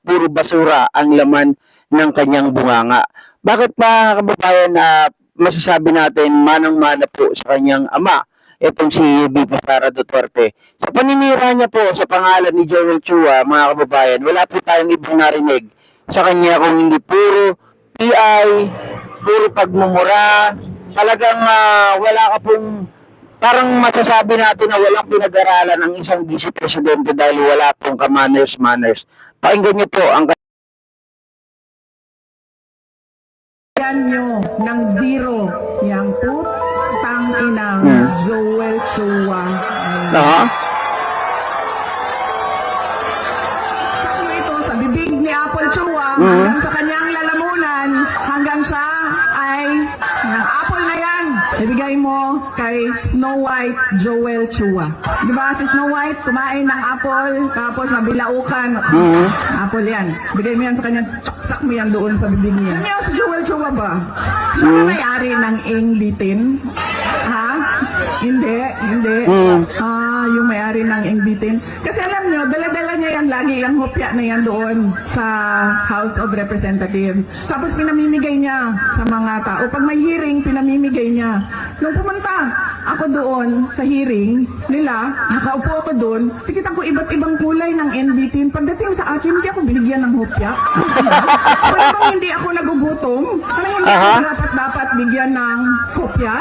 puro basura ang laman ng kanyang bunganga. Bakit pa kababayan na masasabi natin manang-mana po sa kanyang ama, itong si VP Sara Duterte? Sa paninira niya po sa pangalan ni Joel Chua, mga kababayan, wala po tayong ibang narinig sa kanya kung hindi puro PI, puro pagmumura, talagang wala ka pong, parang masasabi natin na walang pinag-aralan ang isang vice presidente dahil wala pong ka-manners. Pakinggan niyo po ang yan nyo ng zero yang putang inang Joel Chua. Sakto ito sa bibig ni Apple Chua hanggang sa kanyang lalamunan hanggang siya ay ng apple na yan. Ibigay mo kay Snow White Joel Chua. Di ba si Snow White kumain ng apple tapos nabilaukan. Apple yan. Bigay mo yan sa kanya. Sak mo yan doon sa bibig niya. Ano yan si Joel Chua ba? Siya na may-ari ng Ingbitin? Ha? Hindi. Yung may-ari ng Ingbitin. Kasi alam nyo, dala-dala niya yan lagi, yung hopya na yan doon sa House of Representatives. Tapos pinamimigay niya sa mga tao. Pag may hearing, pinamimigay niya. Nung pumunta ako doon sa hearing nila, nakaupo ako doon, tikitan ko iba't ibang kulay ng Ingbitin. Pagdating sa akin, hindi ako binigyan ng hopya. Kung bang hindi ako nagugutom, kaya hindi ako dapat bigyan ng kopya.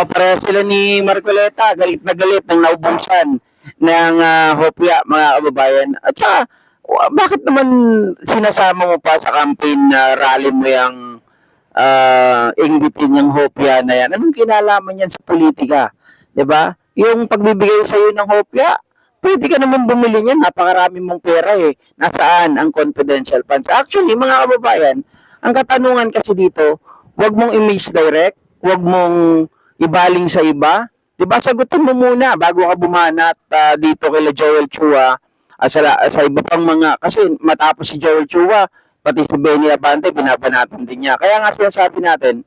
pareho sila ni Marcoleta, galit na galit ng naubusan ng hopya, mga kababayan. At saka, bakit naman sinasama mo pa sa campaign na rally mo yung ingbitin yung hopya na yan? Anong kinalaman yan sa politika? Diba? Yung pagbibigay sa'yo ng hopya, pwede ka naman bumili niyan, napakarami mong pera eh. Nasaan ang confidential funds? Actually, mga kababayan, ang katanungan kasi dito, wag mong i-misdirect, wag mong ibaling sa iba. Diba? Sagutin mo muna bago ka bumanat dito kay Joel Chua sa iba pang mga, kasi matapos si Joel Chua, pati si Benny Abante, binabanatan din niya. Kaya nga sinasabi natin,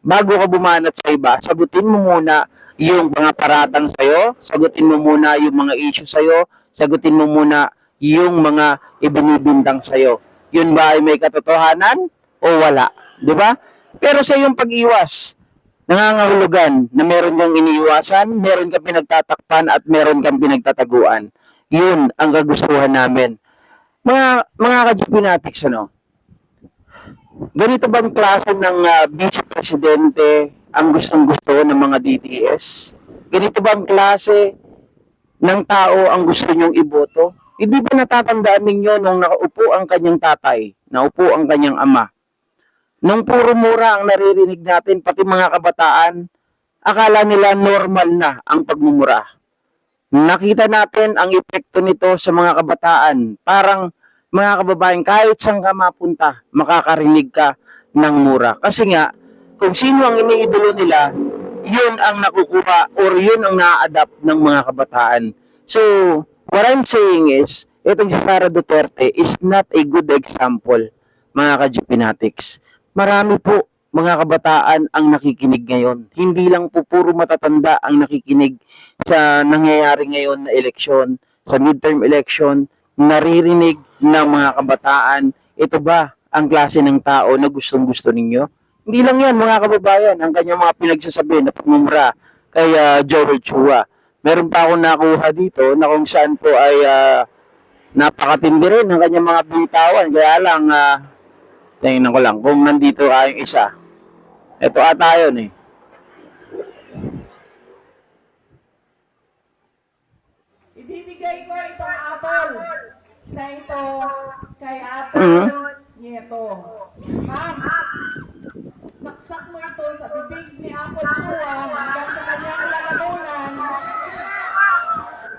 bago ka bumanat sa iba, sagutin mo muna yung mga paratang sa'yo, sagutin mo muna yung mga issue sa'yo, sagutin mo muna yung mga ibinibintang sa'yo. Yun ba ay may katotohanan o wala? Di ba? Pero sa yung pag-iwas, nangangahulugan na meron kang iniiwasan, meron kang pinagtatakpan at meron kang pinagtataguan. Yun ang kagustuhan namin. Mga ka-Jupinatics, ganito bang klase ng vice presidente ang gustong-gusto ng mga DDS? Ganito bang klase ng tao ang gusto nyong iboto? Hindi ba natatandaan ninyo nung nakaupo ang kanyang tatay, naupo ang kanyang ama? Nung puro mura ang naririnig natin, pati mga kabataan, akala nila normal na ang pagmumura. Nakita natin ang epekto nito sa mga kabataan. Parang mga kababayan, kahit saan ka mapunta, makakarinig ka ng mura. Kasi nga, kung sino ang iniidolo nila, yun ang nakukuha or yun ang na-adapt ng mga kabataan. So, what I'm saying is, itong si Sara Duterte is not a good example, mga ka-Jupinatics. Marami po mga kabataan ang nakikinig ngayon. Hindi lang po puro matatanda ang nakikinig sa nangyayari ngayon na eleksyon, sa midterm election, naririnig ng mga kabataan, ito ba ang klase ng tao na gustong-gusto ninyo? Hindi lang yan mga kababayan, ang kanyang mga pinagsasabi na pagmumura kay Joel Chua. Meron pa akong nakuha dito na kung saan po ay napakatindi rin ang kanyang mga bitawan. Kaya lang, tingnan ko lang kung nandito yung isa. Ito ata yun eh. Ibibigay ko itong apple na ito kay Apple Nieto. Ma'am, saksak mo ito sa bibig ni Apple Chua hanggang sa kanyang lalamunan.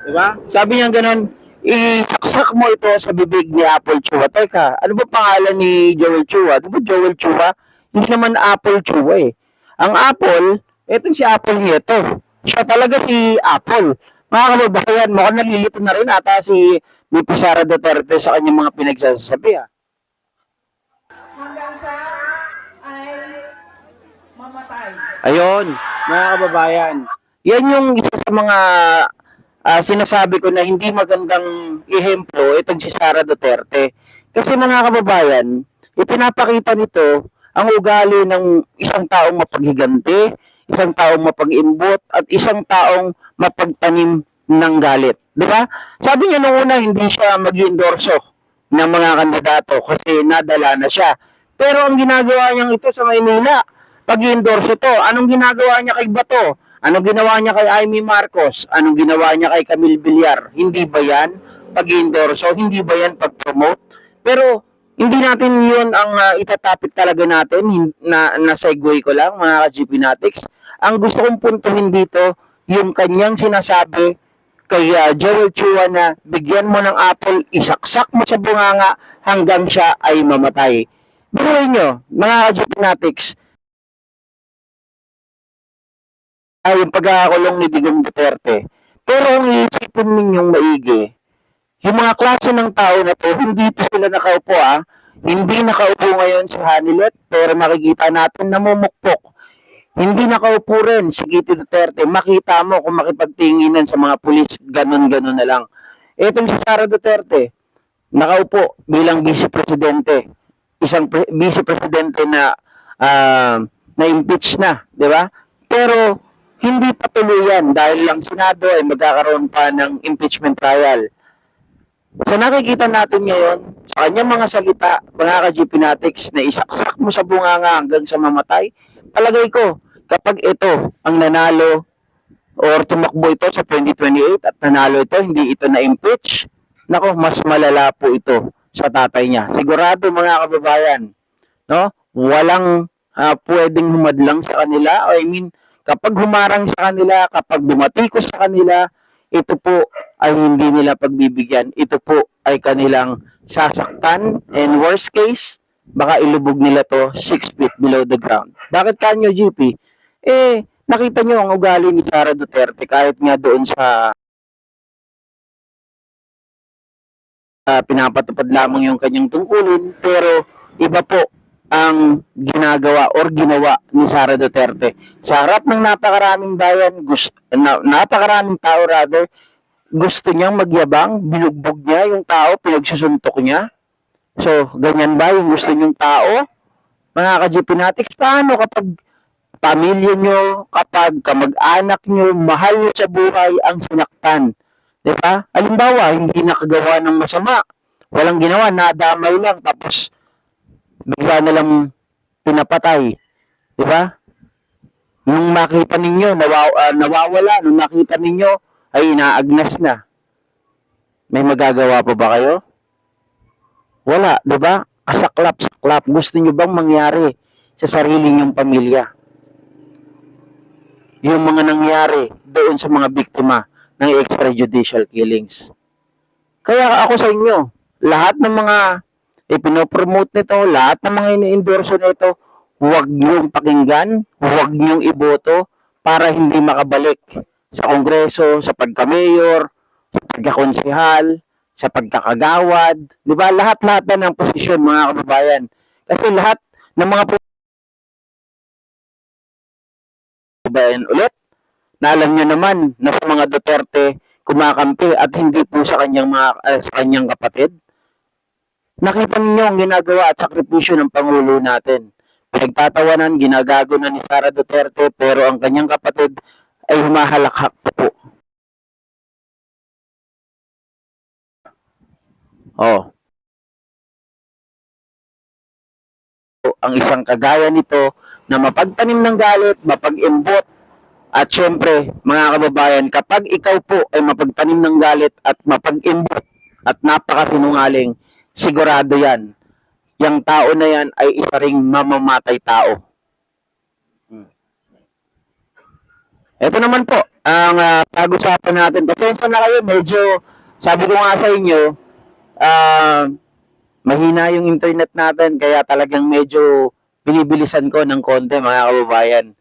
Diba? Sabi niya ganun, isaksak mo ito sa bibig ni Apple Chua. Teka, ano ba pangalan ni Joel Chua? Di ba Joel Chua? Hindi naman Apple Chua eh. Ang Apple, etong si Apple Nieto. Siya talaga si Apple. Mga kababayan, mukhang nalilito na rin ata si VP Sara Duterte sa kanyang mga pinagsasabi Hanggang siya ay mamatay. Ayun, mga kababayan. Yan yung isa sa mga sinasabi ko na hindi magandang ehemplo itong si Sara Duterte. Kasi mga kababayan, ipinapakita nito ang ugali ng isang taong mapaghiganti, isang taong mapag-imbot, at isang taong mapagtanim ng galit. Di ba? Sabi niya nung una, hindi siya mag-endorso ng mga kandidato kasi nadala na siya. Pero ang ginagawa niyang ito sa Maynila, pag-endorso to, anong ginagawa niya kay Bato? Anong ginawa niya kay Amy Marcos? Anong ginawa niya kay Camille Villar? Hindi ba yan pag-endorso? Hindi ba yan pag-promote? Pero hindi natin yun ang itatapik talaga natin, na segue ko lang mga ka-GP Natics. Ang gusto kong puntuhin dito, yung kanyang sinasabi kay Joel Chua na bigyan mo ng apple, isaksak mo sa bunganga hanggang siya ay mamatay. Biruin nyo, mga ka-GP Natics, ay yung pagkakakulong ni Digong Duterte. Pero kung iisipin ninyong maigi, yung mga klase ng tao na to, hindi po sila nakaupo Hindi nakaupo ngayon si Hanilet, pero makikita natin namumukpok. Hindi nakaupo rin si Kitty Duterte. Makita mo kung makipagtinginan sa mga pulis, ganun-ganun na lang. Etong si Sara Duterte, nakaupo bilang vice-presidente. Isang vice-presidente na na-impeach na, di ba? Pero hindi pa tuluyan dahil lang Senado ay magkakaroon pa ng impeachment trial. So nakikita natin ngayon sa kanyang mga salita, mga ka-GP Natics, na isaksak mo sa bunganga hanggang sa mamatay. Palagay ko, kapag ito ang nanalo or tumakbo ito sa 2028 at nanalo ito, hindi ito na-impeach, nako, mas malala po ito sa tatay niya. Sigurado mga kababayan, no? Walang pwedeng humadlang sa kanila. I mean, kapag humarang sa kanila, kapag bumatikos sa kanila, ito po ay hindi nila pagbibigyan. Ito po ay kanilang sasaktan, and worst case, baka ilubog nila to 6 feet below the ground. Bakit kanyo, GP? Nakita nyo ang ugali ni Sara Duterte kahit nga doon sa pinapatupad lamang yung kanyang tungkulin, pero iba po ang ginagawa or ginawa ni Sara Duterte. Sa harap ng napakaraming bayan, napakaraming tao rather, gusto niyang magyabang, binugbog niya yung tao, pinagsusuntok niya. So, ganyan ba yung gusto niyong tao? Mga ka-GP Natics, paano kapag pamilya nyo, kapag kamag-anak nyo, mahal nyo sa buhay ang sinaktan? Diba? Halimbawa, hindi nakagawa ng masama, walang ginawa, nadamay lang, tapos bigla na lang pinapatay. Diba? Nung makita ninyo, nawawala. Nung nakita ninyo, ay inaagnas na. May magagawa pa ba kayo? Wala, diba? Kasaklap-saklap. Gusto nyo bang mangyari sa sarili nyong pamilya? Yung mga nangyari doon sa mga biktima ng extrajudicial killings. Kaya ako sa inyo, lahat ng mga ipinopromote nito, lahat ng mga ini-endorso nito, huwag niyong pakinggan, huwag niyong iboto para hindi makabalik sa kongreso, sa pagka-mayor, sa pagkakonsehal, sa pagkakagawad. Di ba? Lahat-lahat na ng posisyon, mga kababayan. Kasi lahat ng mga kababayan ulit, na alam niyo naman na sa mga Duterte kumakampi at hindi po sa kanyang kapatid. Nakita niyo ang ginagawa at sakripisyo ng Pangulo natin. Pinagtatawanan, ginagago na ni Sara Duterte, pero ang kanyang kapatid ay humahalakhak po. Ang isang kagaya nito na mapagtanim ng galit, mapag-imbot, at syempre, mga kababayan, kapag ikaw po ay mapagtanim ng galit at mapag-imbot at napakasinungaling, sigurado yan, yung tao na yan ay isa ring mamamatay tao. Ito naman po, ang pag-usapan natin. Pasensya na kayo, medyo, sabi ko nga sa inyo, mahina yung internet natin, kaya talagang medyo binibilisan ko ng konti, mga kababayan.